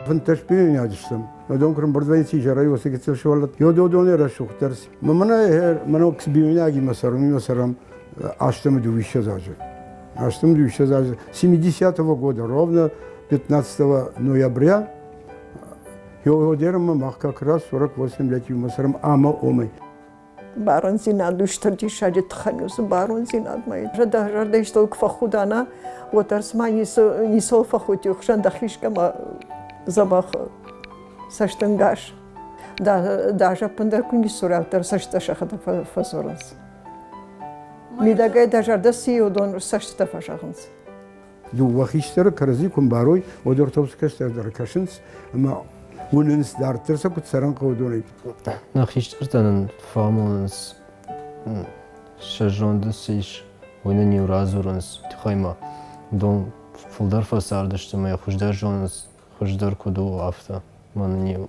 فانتش بيني عجزتم ودون كرم بردوين سيجاري وسكتل شوالت يودوني رشوق درس ممنا هر منو كسبيوني اجي مسرمي مسرم عشتم دويشه زاجه عشتم دويشه زاجه 70-го года ровно 15 ноября يوديرم ما как раз 48 лет مسرم ама омай بارون زیناد دوشتردی شاجت خنوس بارون زیناد مای ردا اشتول کفخودانا و درس ما نیسول فخوتی خشن دخیش کم زباخ سشتنگاش داجا پندر کنی سورا در سشت شخد فزورنس میداگای داجا دستی و دون سشت فشخنس دو وخیشتر کرزی کن باروی و در توبس کشتر در کشنس اما وننس دار ترسا كنت سران قودوني نخيشتر تنن فامونس شجاندسيش ونني ورازورنس تخيما دون فولدر فساردشتم يا خوشدار جونس خوشدار كدو عفتا منني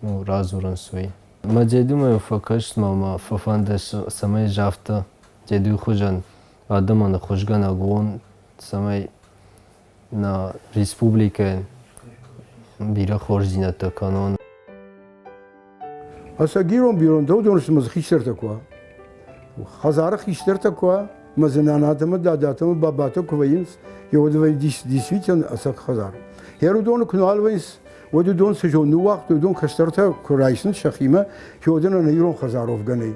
ورازورنس وي ما جدو ما يفكرش ما ففاندش سماي جافتا جدو خوجان آدم أنا خوشگان أقوان سماي نا ريسبوبليكا بیرا خورزینت کانون. اصلا گیرم بیرون دونش مز خیشتر تکوا. خزاره خیشتر تکوا. مزناناتم داداتم باباتو کوینس. یهود وی دیسویتن اصلا خزار. هر دون کنال ویس. ود دون سجون نو وقت دون کشتر تا کرایسن شخیمه. یهودن نیرون خزاروف گنی.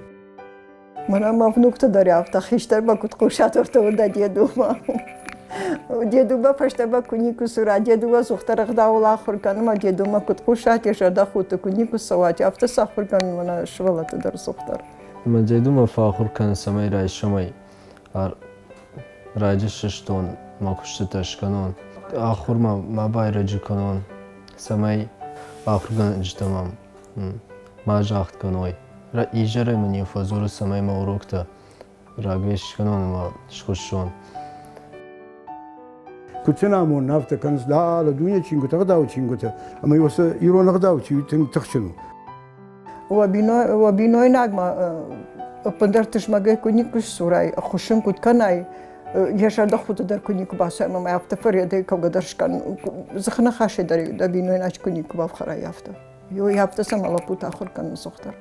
من مفنوک تو دریافت خیشتر با کت قشات ورته ودادی دوما. ديدوبا فاشتبا كونيكو سورا ديدوبا سوختر غداولا خركان ما ديدوما كنت قشات يشردا خوت كونيكو سواتي افتا ساخركان وانا شوالا تدر سوختر ما ديدوما فاخر كان سماي راي شماي راجش ششتون ما كشتش كانون اخر ما بايرج كانون سماي اخر كان اجتمام ما جاخت كانوي را ايجره من يفزور سماي ما وروكتا راغيش كانون ما شخشون كتنا مون نافتا كنز لا الدنيا تشينغو تغداو تشينغو اما يوس يرون غداو تشي تخشنو وبينوي ناغما پندرتش مگه كونيكو سوراي خوشن كنت كناي يشرد خود در كونيكو باسا ما يافتا فريده كوغدرش كان زخنا خاشه در بينوي ناچ كونيكو بافخرا يافتا يو يافتا سمالا بوت اخر كان سختر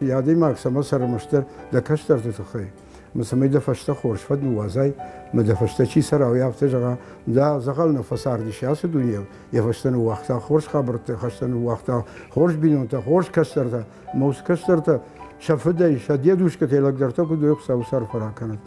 يادي ماك سما سرمشتر دكشتر تخي مسمى دفشت خورش فد نوازاي ما دفشت شي سرا ويافت جغا دا زغلنا فسار دي شاس الدنيا يفشتن وقت خورش خبرت خشتن وقت خورش بينونتا خورش كشترتا موس كشترتا شفدي شديدوش كتيلك درتو كدو يقصا وصار فرا كانت